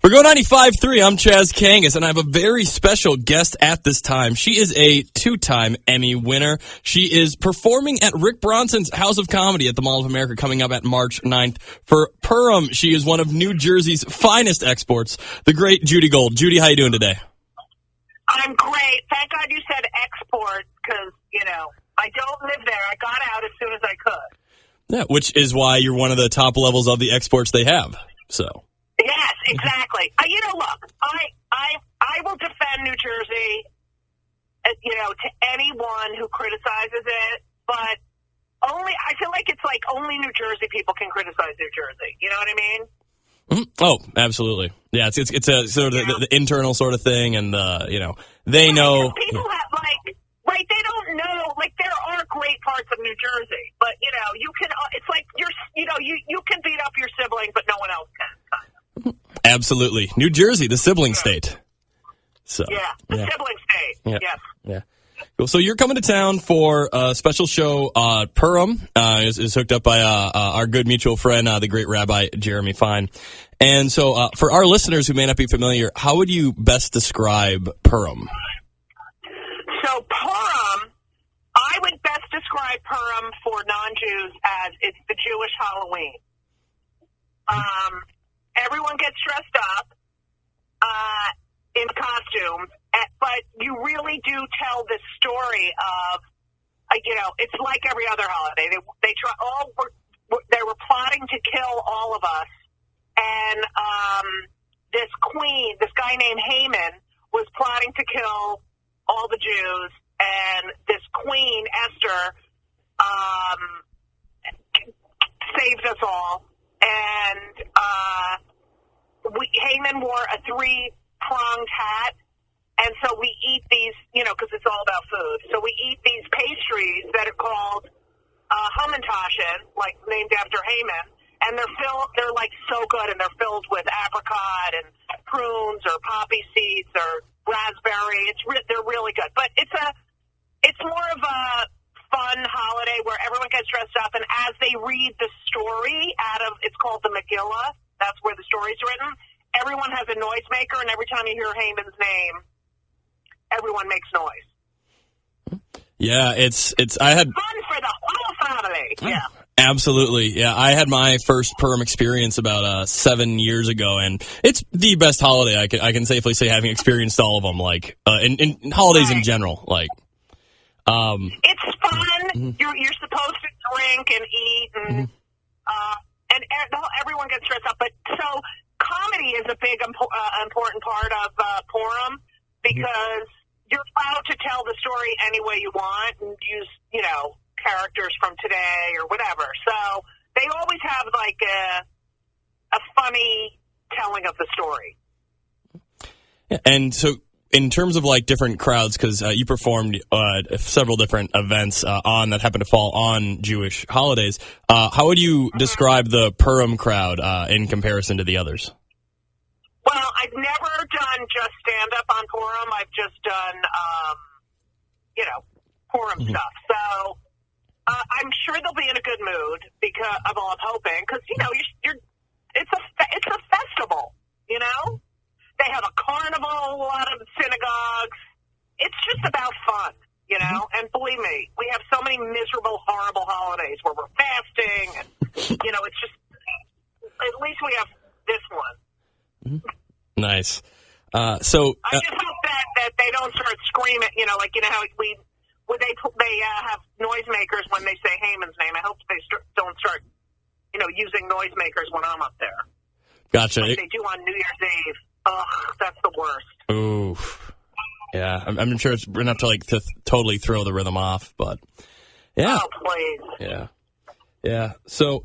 For Go 95.3, I'm Chaz Kangas, and I have a very special guest at this time. She is a two-time Emmy winner. She is performing at Rick Bronson's House of Comedy at the Mall of America coming up at March 9th. For Purim, she is one of New Jersey's finest exports, the great Judy Gold. Judy, how you doing today? I'm great. Thank God you said export, because, I don't live there. I got out as soon as I could. Yeah, which is why you're one of the top levels of the exports they have, so... Yes, exactly. Look, I will defend New Jersey, to anyone who criticizes it, but I feel like it's like only New Jersey people can criticize New Jersey. You know what I mean? Mm-hmm. Oh, absolutely. Yeah, it's a sort of the internal sort of thing, and they know. People have they don't know. There are great parts of New Jersey, but you can. It's like you can beat up your sibling, but no one else can. Absolutely. New Jersey, the sibling state. So the sibling state. Yeah. Yes. Yeah. Cool. So you're coming to town for a special show. Purim is hooked up by our good mutual friend, the great Rabbi Jeremy Fine. And so for our listeners who may not be familiar, how would you best describe Purim? So Purim, I would best describe Purim for non-Jews as it's the Jewish Halloween. Everyone gets dressed up in costumes, but you really do tell this story of, it's like every other holiday. They were plotting to kill all of us, and this guy named Haman, was plotting to kill all the Jews, and this queen, Esther, saved us all. And Haman wore a three-pronged hat, and so we eat these, because it's all about food. So we eat these pastries that are called Hamantashen, named after Haman, and they're so good, and they're filled with apricot and prunes or poppy seeds or raspberry. They're really good, but it's more of a fun holiday where everyone gets dressed up, and as they read the story it's called the Megillah, that's where the story's written, everyone has a noisemaker, and every time you hear Haman's name, everyone makes noise. Yeah, I had fun for the whole family. Yeah. Absolutely. Yeah, I had my first Purim experience about 7 years ago, and it's the best holiday I can safely say, having experienced all of them, in holidays in general, it's fun. Mm-hmm. You're supposed to drink and eat, and everyone gets dressed up. But so comedy is a big important part of Purim, because you're allowed to tell the story any way you want and use characters from today or whatever. So they always have a funny telling of the story. And so, in terms of different crowds, because you performed several different events that happen to fall on Jewish holidays, how would you describe the Purim crowd in comparison to the others? Well, I've never done just stand-up on Purim. I've just done, Purim stuff. So I'm sure they'll be in a good mood because I'm hoping, because it's a festival. They have a carnival, a lot of synagogues. It's just about fun, and believe me, we have so many miserable, horrible holidays where we're fasting, and, it's just, at least we have this one. Nice. So I just hope that they don't start screaming, how they have noisemakers when they say Haman's name. I hope they don't start, using noisemakers when I'm up there. Gotcha. Like they do on New Year's Eve. Ugh, that's the worst. Oof. Yeah, I'm sure it's enough to totally throw the rhythm off, but yeah. Oh, please. Yeah. So,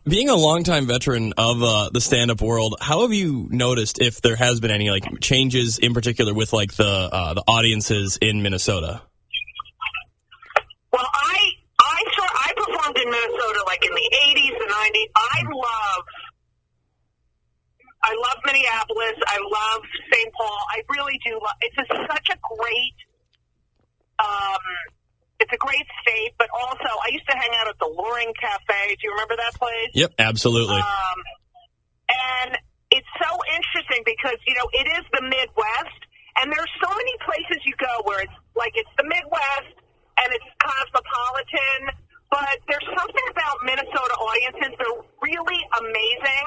being a longtime veteran of the stand-up world, how have you noticed if there has been any changes in particular with the audiences in Minnesota? Well, I performed in Minnesota in the 80s and 90s. I love Minneapolis. I love St. Paul. I really do love. It's such a great. It's a great state, but also I used to hang out at the Loring Cafe. Do you remember that place? Yep, absolutely. And it's so interesting because because, it is the Midwest, and there's so many places you go where it's the Midwest and it's cosmopolitan, but there's something about Minnesota audiences. They're really amazing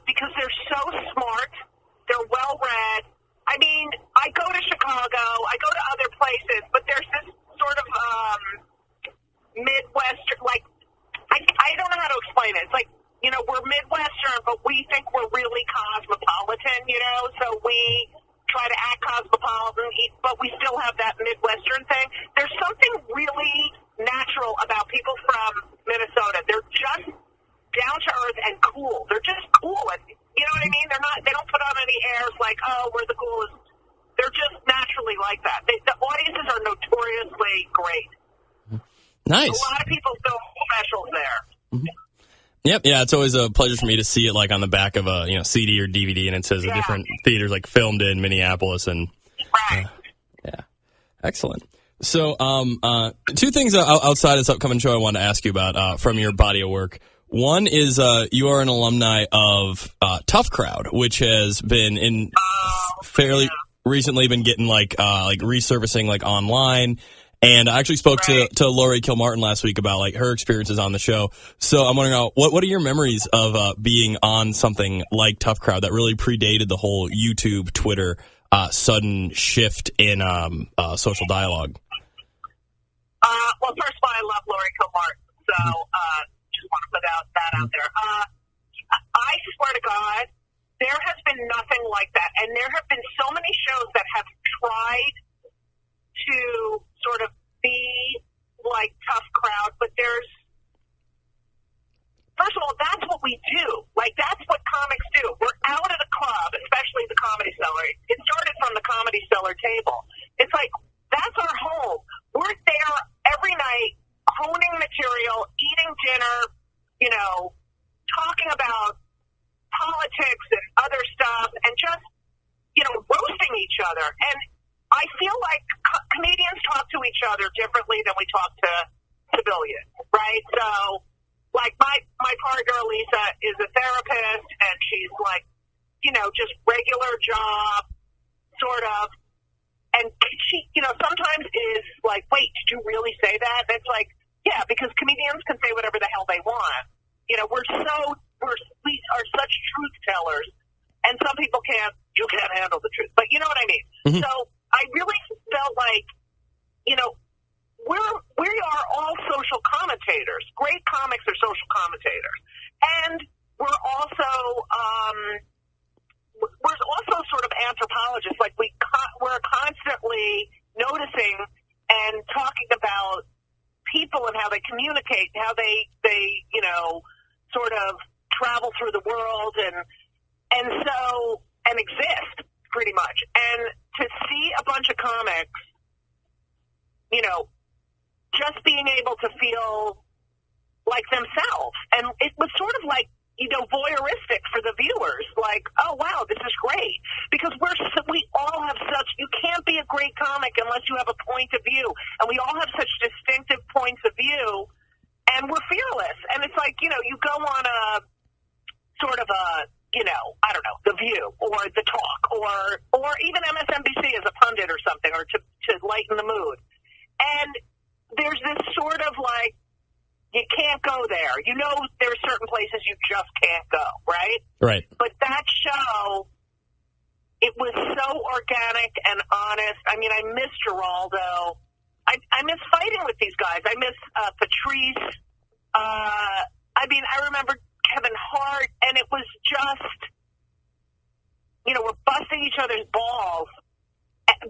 because they're so smart. They're well-read. I mean, I go to Chicago, I go to other places, but there's this sort of Midwestern, I don't know how to explain it. It's we're Midwestern, but we think we're really cosmopolitan, so we try to act cosmopolitan, but we still have that Midwestern thing. There's something really natural about people from Minnesota. They're just down to earth and cool. They're just cool. And, you know what I mean? They don't put on any airs like, oh, we're the coolest. They're just naturally like that. The audiences are notoriously great. Nice. A lot of people feel special there. Mm-hmm. Yep, yeah, it's always a pleasure for me to see it on the back of a CD or DVD, and it says the different theaters filmed in Minneapolis, and yeah, excellent. So, two things outside this upcoming show I wanted to ask you about from your body of work. One is you are an alumni of Tough Crowd, which has been fairly recently been getting resurfacing online. And I actually spoke to Lori Kilmartin last week about her experiences on the show. So I'm wondering, what are your memories of being on something like Tough Crowd that really predated the whole YouTube, Twitter sudden shift in social dialogue? Well, first of all, I love Lori Kilmartin, so just want to put that out there. I swear to God, there has been nothing like that, and there have been so many shows that have tried to sort of be like Tough Crowd, but first of all, that's what we do. That's what comics do. We're out at a club, especially the Comedy Cellar. It started from the Comedy Cellar table. It's that's our home. We're there every night, honing material, eating dinner, talking about politics and other stuff, and just, roasting each other. And I feel like comedians talk to each other differently than we talk to civilians, right? So, my partner, Lisa, is a therapist, and she's just regular job, sort of. And she, sometimes is wait, did you really say that? And it's yeah, because comedians can say whatever the hell they want. We are such truth tellers, and some people you can't handle the truth. But you know what I mean? Mm-hmm. So I really felt we are all social commentators. Great comics are social commentators, and we're also sort of anthropologists. We're constantly noticing and talking about people and how they communicate, how they sort of travel through the world and exist pretty much. And to see a bunch of comics, just being able to feel like themselves. And it was sort of voyeuristic for the viewers. Oh, wow, this is great. Because we all have you can't be a great comic unless you have a point of view. And we all have such distinctive points of view, and we're fearless. And it's you go on a sort of a, I don't know, The View or The Talk or even MSNBC as a pundit or something, or to lighten the mood. And there's this sort of you can't go there. There are certain places you just can't go, right? Right. But that show, it was so organic and honest. I mean, I miss Geraldo. I miss fighting with these guys. I miss Patrice. I remember Kevin Hart, and it was just, we're busting each other's balls,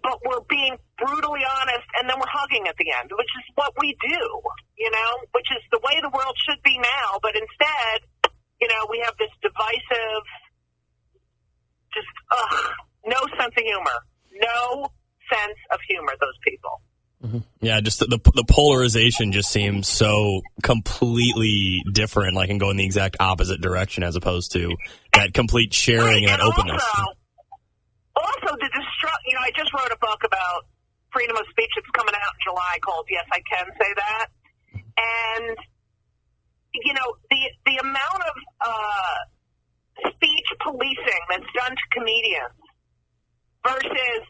but we're being brutally honest, and then we're hugging at the end, which is what we do, which is the way the world should be now. But instead, we have this divisive, just, no sense of humor. No sense of humor, those people. Mm-hmm. Yeah, just the polarization just seems so completely different, and go in the exact opposite direction as opposed to that complete sharing and that openness. Also, the I just wrote a book about freedom of speech that's coming out in July called Yes, I Can Say That. And, the amount of speech policing that's done to comedians versus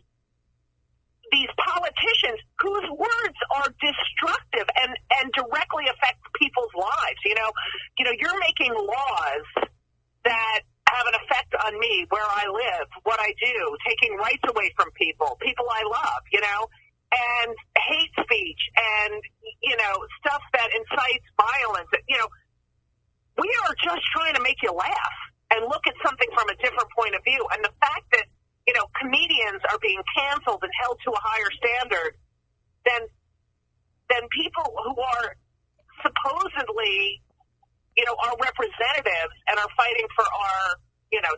these politicians whose words are destructive and directly affect people's lives. You know, you're making laws that have an effect on me, where I live, what I do, taking rights away from people I love, and hate speech and, stuff that incites violence. We are just trying to make you laugh and look at something from a different point of view. And the fact that, comedians are being canceled and held to a higher standard than people who are supposedly, our representatives and are fighting for our,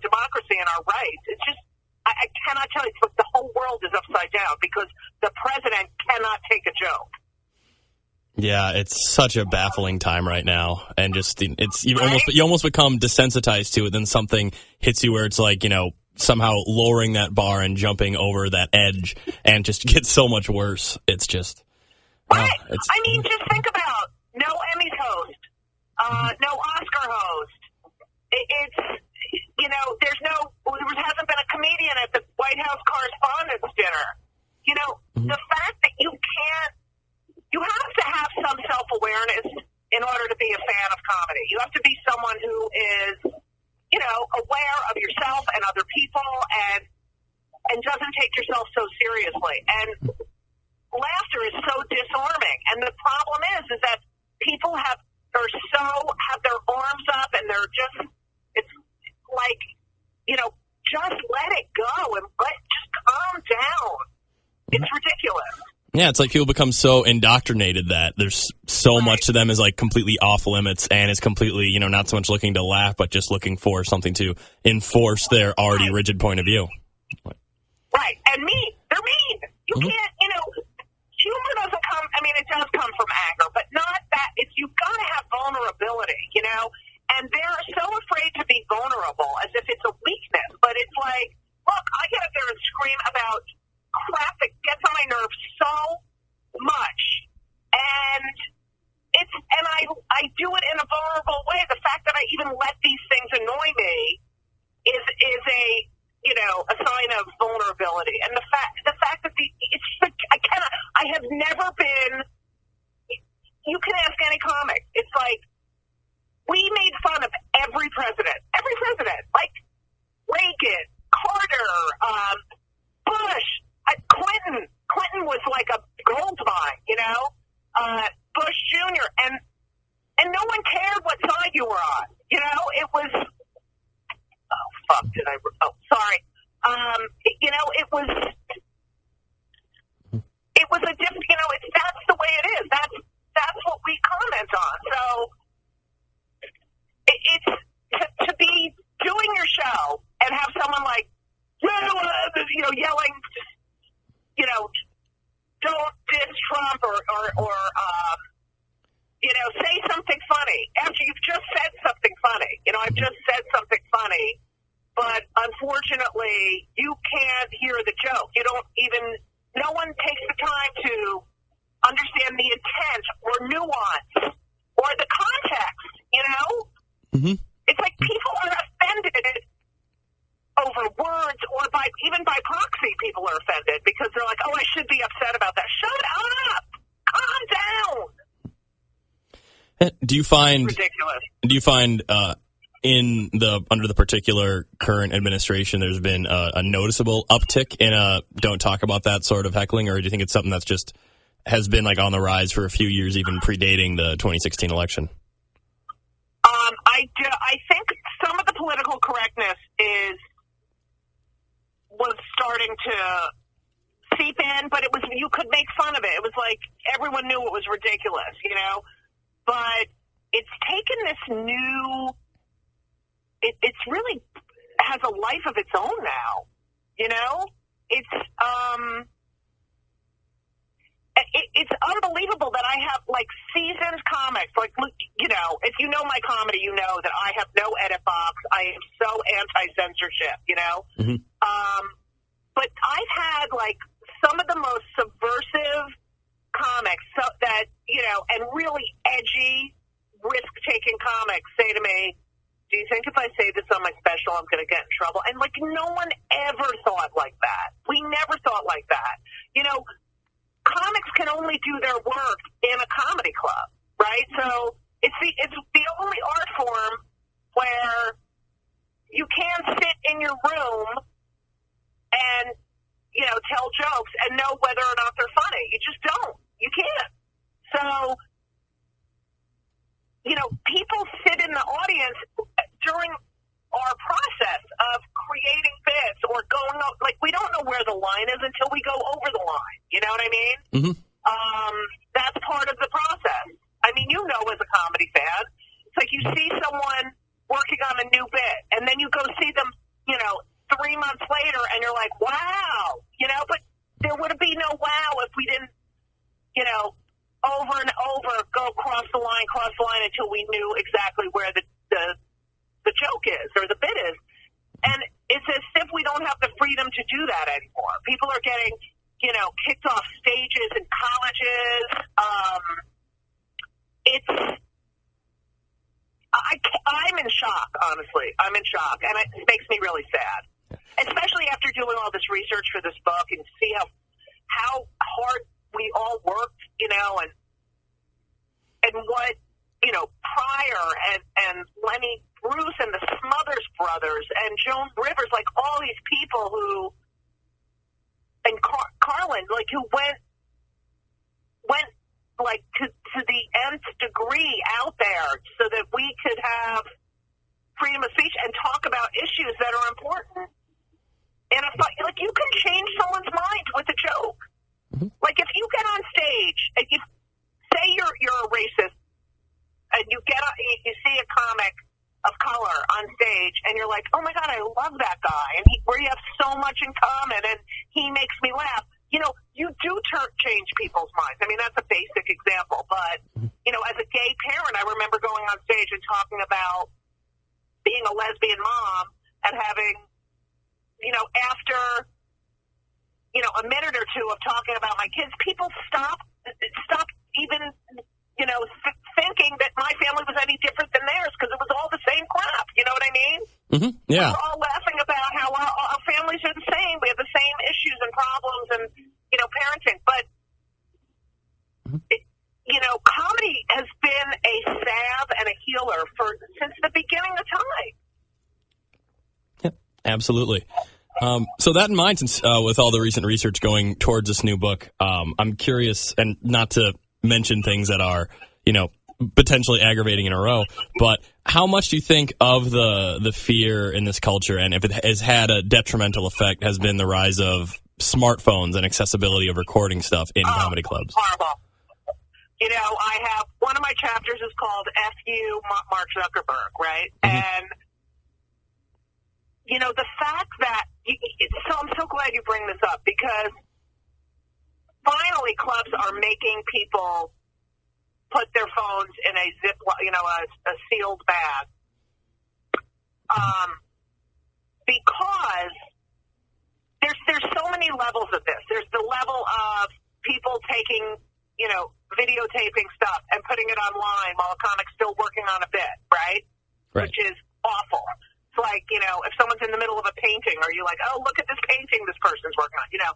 democracy and our rights. It's just, I cannot tell you, it's like the whole world is upside down because the president cannot take a joke. Yeah, it's such a baffling time right now, and just you Right? almost become desensitized to it. Then something hits you where it's like somehow lowering that bar and jumping over that edge, and just gets so much worse. It's just right. Just think about no Emmys host, no Oscar host. There hasn't been a comedian at the White House Correspondents' Dinner. The fact that you have to have some self-awareness in order to be a fan of comedy. You have to be someone who is, aware of yourself and other people and doesn't take yourself so seriously. And laughter is so disarming. And the problem is that people have their arms up and they're just, it's like, just let it go and just calm down. It's ridiculous. Yeah, it's like people become so indoctrinated that there's so Right. much to them is like completely off limits, and is completely, not so much looking to laugh, but just looking for something to enforce their already rigid point of view. Right. And they're mean. You can't, humor doesn't come, it does come from anger, but not that. You've got to have vulnerability, and they're so afraid to be vulnerable as if it's a weakness. But it's like, look, I get up there and scream about crap that gets on my nerves so much, and I do it in a vulnerable way. The fact that I even let these things annoy me is a sign of vulnerability. And the fact that it's like I have never been. You can ask any comic. It's like we made fun of every president, like Reagan, Carter, Bush. Clinton was like a gold mine, Bush Jr. And no one cared what side you were on. It was. Oh fuck! Sorry. It was a different. That's the way it is. That's what we comment on. So it's to be doing your show and have someone like yelling. Don't diss Trump or say something funny after you've just said something funny. I've just said something funny, but unfortunately you can't hear the joke. No one takes the time to understand the intent or nuance or the context, Mm-hmm. It's like people are offended over words, or even by proxy, people are offended because they're like, "Oh, I should be upset about that." Shut up! Calm down. Do you find Ridiculous. under the particular current administration, there's been a noticeable uptick in don't talk about that sort of heckling, or do you think it's something that's just has been like on the rise for a few years, even predating the 2016 election? I think some of the political correctness was starting to seep in, but you could make fun of it. It was like everyone knew it was ridiculous, But it's taken this new. It's really has a life of its own now. It's unbelievable that I have like seasoned comics. Like, if you know my comedy, you know that I have no edit box. I am so anti-censorship. Mm-hmm. But I've had like some of the most subversive comics and really edgy, risk-taking comics say to me, do you think if I say this on my special, I'm going to get in trouble? And, like, no one ever thought like that. We never thought like that. You know, comics can only do their work in a comedy club, right? So it's the only art form where you can't sit in your room and, you know, tell jokes and know whether or not they're funny. You just don't. You can't. So, you know, people sit in the audience during our process of creating bits or going up. Like, we don't know where the line is until we go over the line. You know what I mean? Mm-hmm. That's part of the process. I mean, you know, as a comedy fan, it's like you see someone working on a new bit, and then you go see them, you know, 3 months later, and you're like, wow, you know, but there would be no wow if we didn't, you know, over and over go cross the line until we knew exactly where the joke is or the bit is. And it's as if we don't have the freedom to do that anymore. People are getting, you know, kicked off stages in colleges. I'm in shock, honestly. I'm in shock, and it makes me really sad, especially after doing all this research for this book and see how hard we all worked, you know, and what, you know, Pryor and Lenny Bruce and the Smothers Brothers and Joan Rivers, like all these people who, and Carlin, like who went like to the nth degree out there so that we could have freedom of speech and talk about issues that are important. And like you can change someone's mind with a joke. Mm-hmm. Like if you get on stage and you say you're a racist and you see a comic of color on stage and you're like, oh my God, I love that guy, and we have so much in common and he makes me laugh. You know, you do change people's minds. I mean, that's a basic example, but, you know, as a gay parent, I remember going on stage and talking about being a lesbian mom and having, you know, after, you know, a minute or two of talking about my kids, people stop even, you know, thinking that my family was any different than theirs because it was all the same crap. You know what I mean? Mm-hmm. Yeah. We're all laughing about how our families are the same. We have the same issues and problems and, you know, parenting. But, you know, comedy has been a salve and a healer since the beginning of time. Yep, absolutely. So that in mind, since with all the recent research going towards this new book, I'm curious, and not to mention things that are, you know, potentially aggravating in a row, but how much do you think of the fear in this culture, and if it has had a detrimental effect, has been the rise of smartphones and accessibility of recording stuff in comedy clubs? Horrible. You know, I have one of my chapters is called F.U. Mark Zuckerberg, right? Mm-hmm. And, you know, the fact that, so I'm so glad you bring this up, because finally clubs are making people put their phones in a zip, you know, a sealed bag. Because there's so many levels of this. There's the level of people taking, you know, videotaping stuff and putting it online while a comic's still working on a bit, right? Which is awful. It's like, you know, if someone's in the middle of a painting, or you're like, oh, look at this painting this person's working on, you know.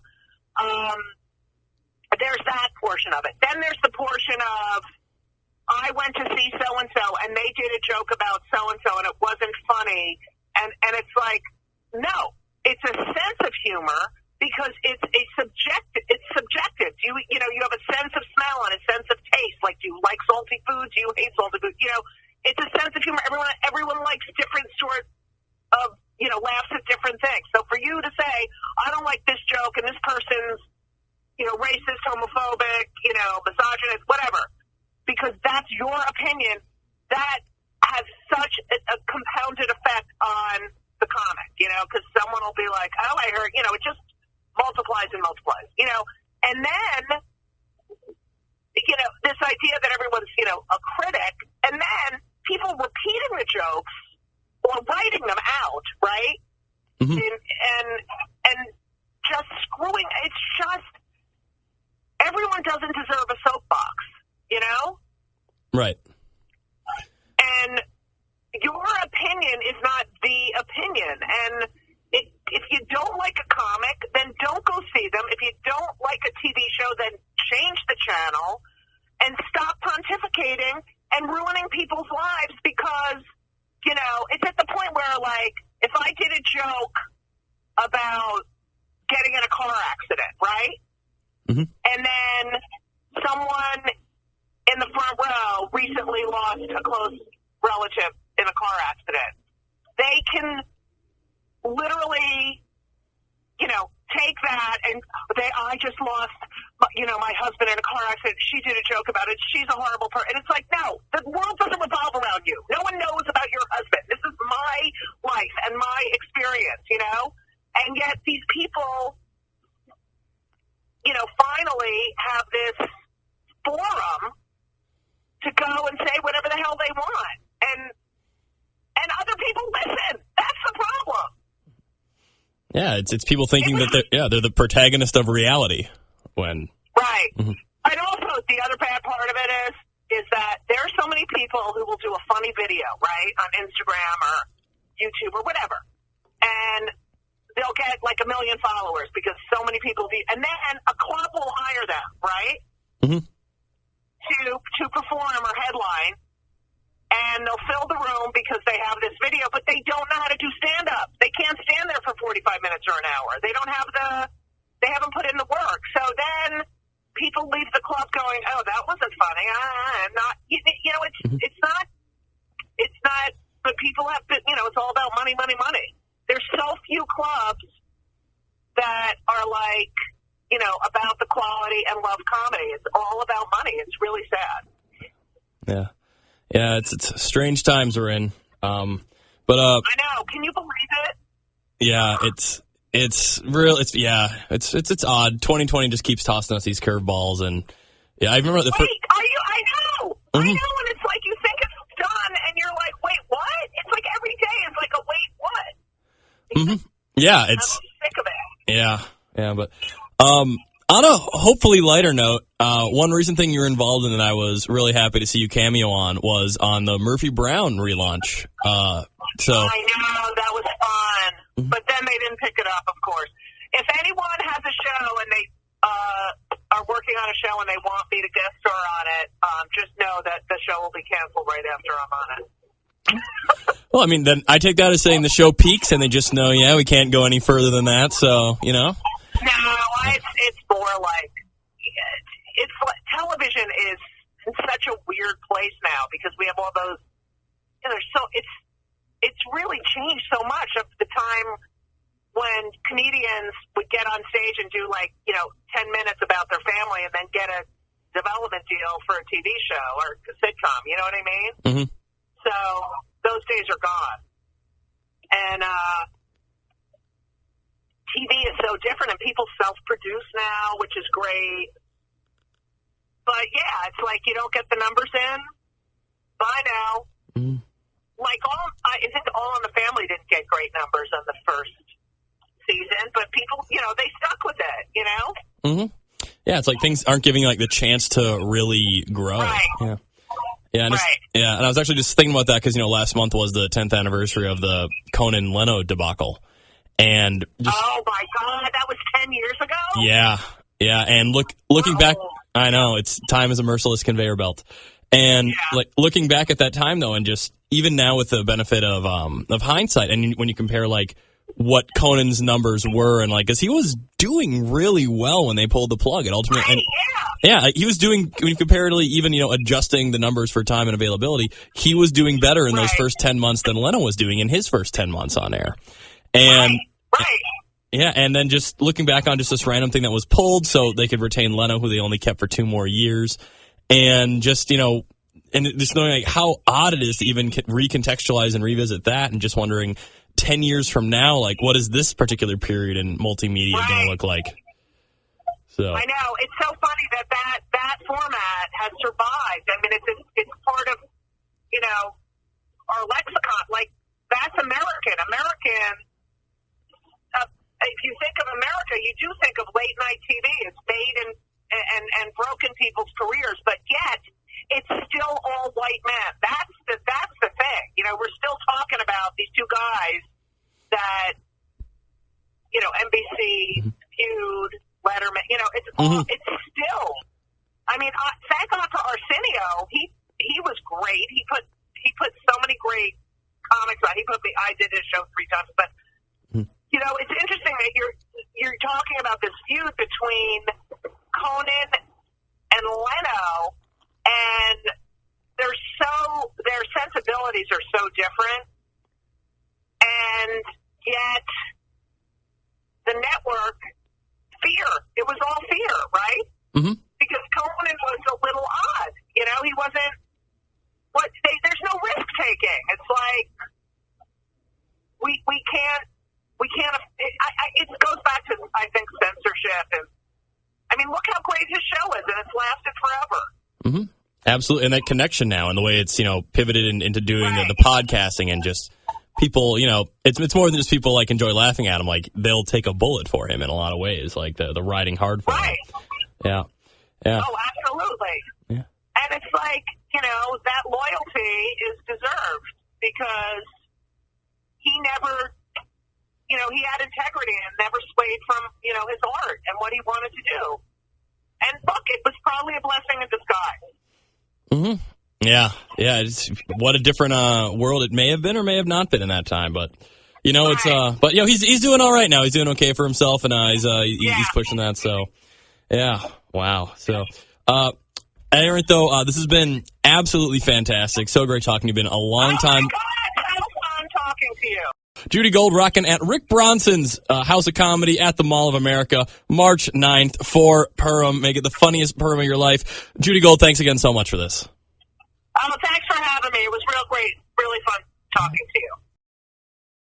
There's that portion of it. Then there's the portion of, I went to see so-and-so, and they did a joke about so-and-so, and it wasn't funny. And it's like, no, it's a sense of humor, because it's subjective. You know, you have a sense of smell and a sense of taste. Like, do you like salty food? Do you hate salty food? You know, it's a sense of humor. Everyone likes different sorts of, you know, laughs at different things. So for you to say, I don't like this joke, and this person's, you know, racist, homophobic, you know, misogynist, whatever, because that's your opinion, that has such a compounded effect on the comic, you know, because someone will be like, oh, I heard, you know, it just multiplies and multiplies, you know. And then, you know, this idea that everyone's, you know, a critic, and then people repeating the jokes or writing them out, right? Mm-hmm. And just screwing, it's just, everyone doesn't deserve a soapbox, you know? Right. And your opinion And then someone in the front row recently lost a close relative in a car accident. They can literally, take that and I just lost, my husband in a car accident. She did a joke about it. She's a horrible person. And it's like, no, the world doesn't revolve around you. No one knows about your husband. This is my life and my experience, And yet these people, finally have this forum to go and say whatever the hell they want. And other people listen. That's the problem. Yeah, it's people thinking that they're the protagonist of reality. When right. And also the other bad part of it is that there are so many people who will do a funny video, right, on Instagram or YouTube or whatever, and they'll get like 1 million followers because so many people and then a club will hire them, right, to perform or headline. And they'll fill the room because they have this video, but they don't know how to do stand-up. They can't stand there for 45 minutes or an hour. They haven't put in the work. So then people leave the club going, oh, that wasn't funny. I'm not, it's not, but people have to, it's all about money, money, money. There's so few clubs that are like, about the quality and love comedy. It's all about money. It's really sad. Yeah. Yeah, it's strange times we're in. But I know. Can you believe it? Yeah, it's real. It's odd. 2020 just keeps tossing us these curveballs, and I remember the first. I know. I know, and it's like you think it's done, and you're like, wait, what? It's like every day is like a wait, what? Yeah, I'm sick of it. Yeah, but on a hopefully lighter note, one recent thing you were involved in that I was really happy to see you cameo on was on the Murphy Brown relaunch. I know, that was fun. But then they didn't pick it up, of course. If anyone has a show and they are working on a show and they want me to guest star on it, just know that the show will be canceled right after I'm on it. Well, I mean, then I take that as saying the show peaks and they just know, we can't go any further than that, so, No, it's more like television is in such a weird place now because we have all those. It's really changed so much of the time when comedians would get on stage and do 10 minutes about their family and then get a development deal for a TV show or a sitcom. You know what I mean? Mm-hmm. So those days are gone, and TV is so different, and people self-produce now, which is great. But yeah, it's like you don't get the numbers in. Bye now. Mm-hmm. I think All in the Family didn't get great numbers on the first season, but people, they stuck with it. Mm-hmm. Yeah, it's like things aren't giving you the chance to really grow. Right. Yeah, and and I was actually just thinking about that because last month was the 10th anniversary of the Conan Leno debacle. And oh my God, that was 10 years ago? Yeah, and looking back, I know time is a merciless conveyor belt. And looking back at that time though, and just even now with the benefit of hindsight, and when you compare what Conan's numbers were, and because he was doing really well when they pulled the plug at Ultimate. Right, and, he was doing, when you comparatively even adjusting the numbers for time and availability, he was doing better in those first 10 months than Leno was doing in his first 10 months on air. And yeah, and then just looking back on just this random thing that was pulled so they could retain Leno, who they only kept for 2 more years, and just and just knowing how odd it is to even recontextualize and revisit that, and just wondering 10 years from now, what is this particular period in multimedia going to look like? So I know, it's so funny that format has survived. I mean, it's part of our lexicon. That's American. If you think of America, you do think of late night TV. It's made and broken people's careers, but yet it's still all white men. That's the thing. We're still talking about these 2 guys that NBC, Feud, Letterman. It's still. I mean, thank God for Arsenio. He was great. He put so many great comics on. I did his show 3 times, but. It's interesting that you're talking about this feud between Conan and Leno, and their sensibilities are so different, and yet the network, fear. It was all fear, right? Mm-hmm. Because Conan was a little odd. You know, he wasn't. There's no risk taking. It's like we can't. It goes back to, I think, censorship, and I mean, look how great his show is, and it's lasted forever. Mm-hmm. Absolutely, and that connection now, and the way it's pivoted into doing the podcasting, and just people, it's more than just people like enjoy laughing at him. Like they'll take a bullet for him in a lot of ways, like the riding hard for him. Yeah. Oh, absolutely. Yeah. And it's like that loyalty is deserved because he never. He had integrity and never swayed from, his art and what he wanted to do. And look, it was probably a blessing in disguise. Mm-hmm. Yeah. What a different world it may have been or may have not been in that time. But, he's doing all right now. He's doing okay for himself, and he's pushing that. So, yeah. Wow. So, Aaron, though, this has been absolutely fantastic. So great talking to you. Been a long time. Oh, my God. How fun talking to you. Judy Gold rocking at Rick Bronson's House of Comedy at the Mall of America, March 9th for Purim. Make it the funniest Purim of your life. Judy Gold, thanks again so much for this. Thanks for having me. It was real great, really fun talking to you.